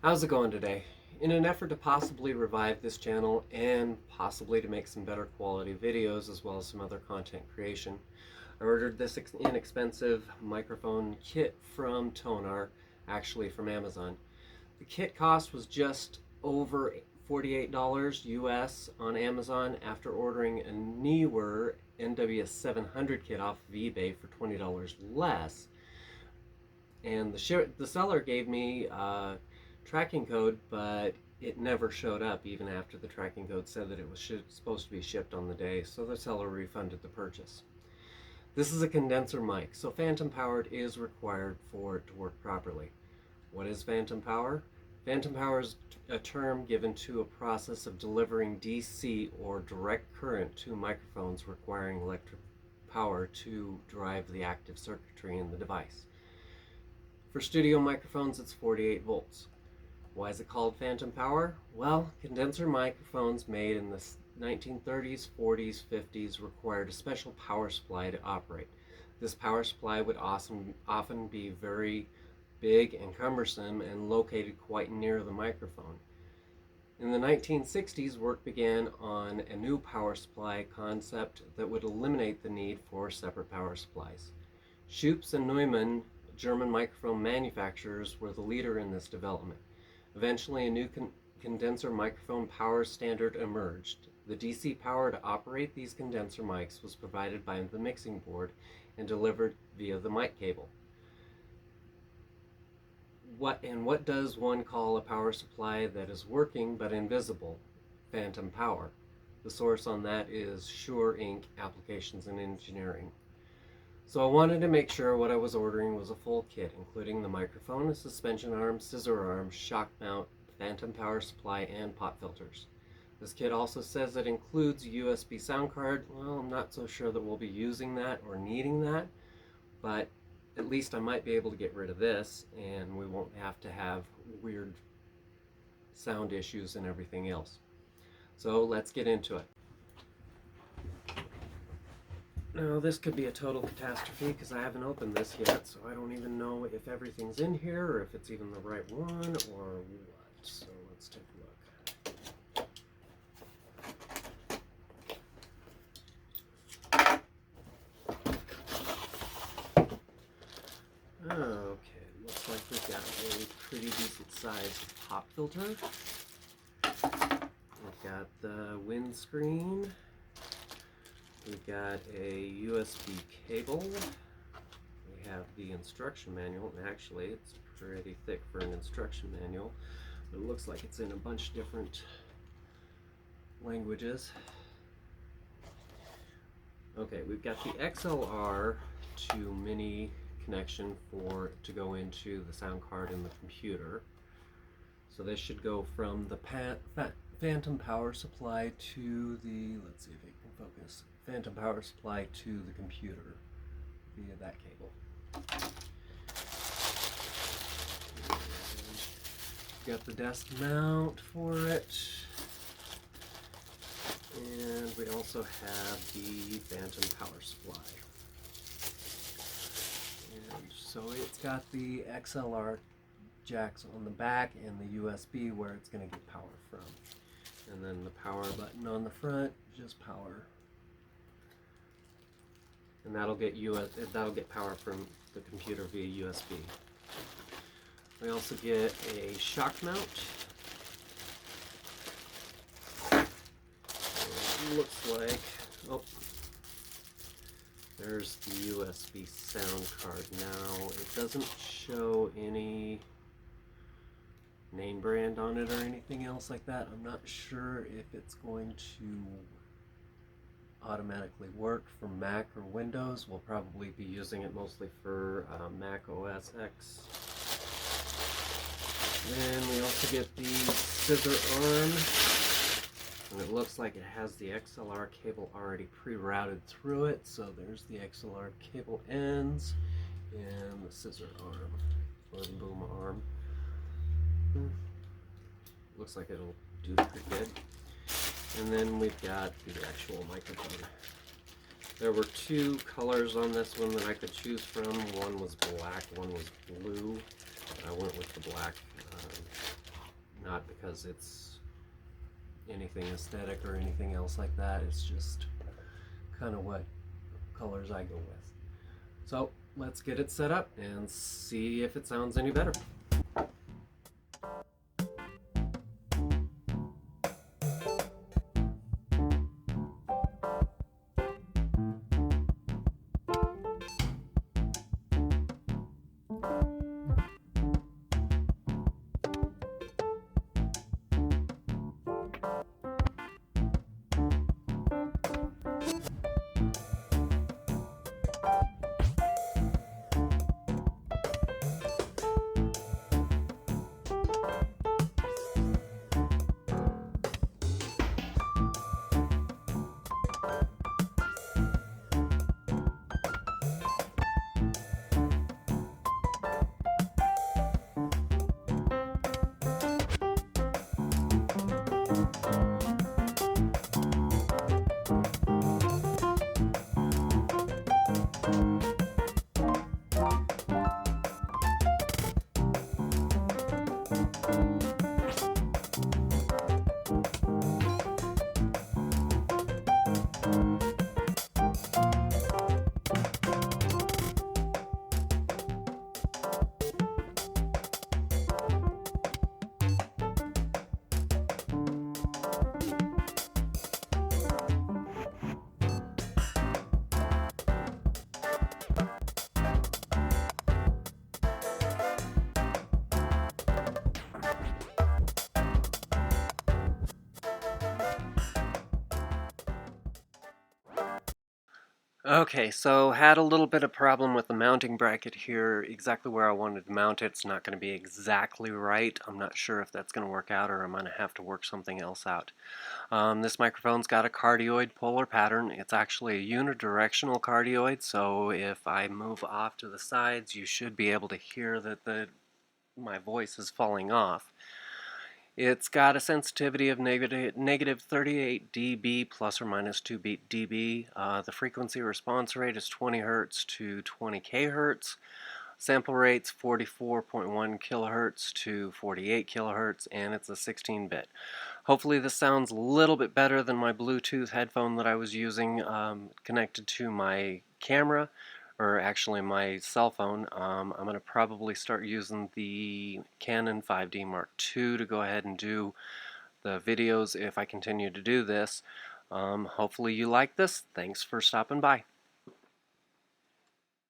How's it going today? In an effort to possibly revive this channel and possibly to make some better quality videos as well as some other content creation, I ordered this inexpensive microphone kit from Tonor, actually from Amazon. The kit cost was just over $48 US on Amazon after ordering a newer NW-700 kit off of eBay for $20 less. And the seller gave me tracking code, but it never showed up even after the tracking code said that it was supposed to be shipped on the day, so the seller refunded the purchase. This is a condenser mic, so phantom powered is required for it to work properly. What is phantom power? Phantom power is a term given to a process of delivering DC or direct current to microphones requiring electric power to drive the active circuitry in the device. For studio microphones, it's 48 volts. Why is it called phantom power? Well, condenser microphones made in the 1930s, 40s, 50s required a special power supply to operate. This power supply would often be very big and cumbersome and located quite near the microphone. In the 1960s, work began on a new power supply concept that would eliminate the need for separate power supplies. Schoeps and Neumann, German microphone manufacturers, were the leader in this development. Eventually, a new condenser microphone power standard emerged. The DC power to operate these condenser mics was provided by the mixing board and delivered via the mic cable. What does one call a power supply that is working but invisible? Phantom power. The source on that is Shure Inc. Applications and Engineering. So I wanted to make sure what I was ordering was a full kit, including the microphone, a suspension arm, scissor arm, shock mount, phantom power supply, and pop filters. This kit also says it includes a USB sound card. Well, I'm not so sure that we'll be using that or needing that, but at least I might be able to get rid of this and we won't have to have weird sound issues and everything else. So let's get into it. Now this could be a total catastrophe because I haven't opened this yet, so I don't even know if everything's in here or if it's even the right one or what. So let's take a look. Okay, looks like we've got a pretty decent sized pop filter. We've got the windscreen. We've got a USB cable. We have the instruction manual, and actually it's pretty thick for an instruction manual, but it looks like it's in a bunch of different languages. Okay, we've got the XLR to mini connection to go into the sound card in the computer. So this should go from the phantom power supply to the, let's see if it can focus, phantom power supply to the computer via that cable. Got the desk mount for it, and we also have the phantom power supply. And so it's got the XLR jacks on the back and the USB where it's going to get power from. And then the power button on the front, just power. And that'll get power from the computer via USB. We also get a shock mount. It looks like, oh, there's the USB sound card. Now it doesn't show any name brand on it or anything else like that. I'm not sure if it's going to automatically work for Mac or Windows. We'll probably be using it mostly for Mac OS X. Then we also get the scissor arm, and it looks like it has the XLR cable already pre-routed through it. So there's the XLR cable ends and the scissor arm or the boom arm. Looks like it'll do pretty good. And then we've got the actual microphone. There were two colors on this one that I could choose from. One was black, one was blue. I went with the black not because it's anything aesthetic or anything else like that. It's just kind of what colors I go with. So let's get it set up and see if it sounds any better. Okay, so had a little bit of problem with the mounting bracket here, exactly where I wanted to mount it. It's not going to be exactly right. I'm not sure if that's going to work out or I'm going to have to work something else out. This microphone's got a cardioid polar pattern. It's actually a unidirectional cardioid, so if I move off to the sides, you should be able to hear that my voice is falling off. It's got a sensitivity of negative 38 dB plus or minus 2 dB. The frequency response rate is 20 Hz to 20 kHz. Sample rate's 44.1 kilohertz to 48 kilohertz, and it's a 16-bit. Hopefully this sounds a little bit better than my Bluetooth headphone that I was using connected to my camera, or actually my cell phone. I'm going to probably start using the Canon 5D Mark II to go ahead and do the videos if I continue to do this. Hopefully you like this. Thanks for stopping by.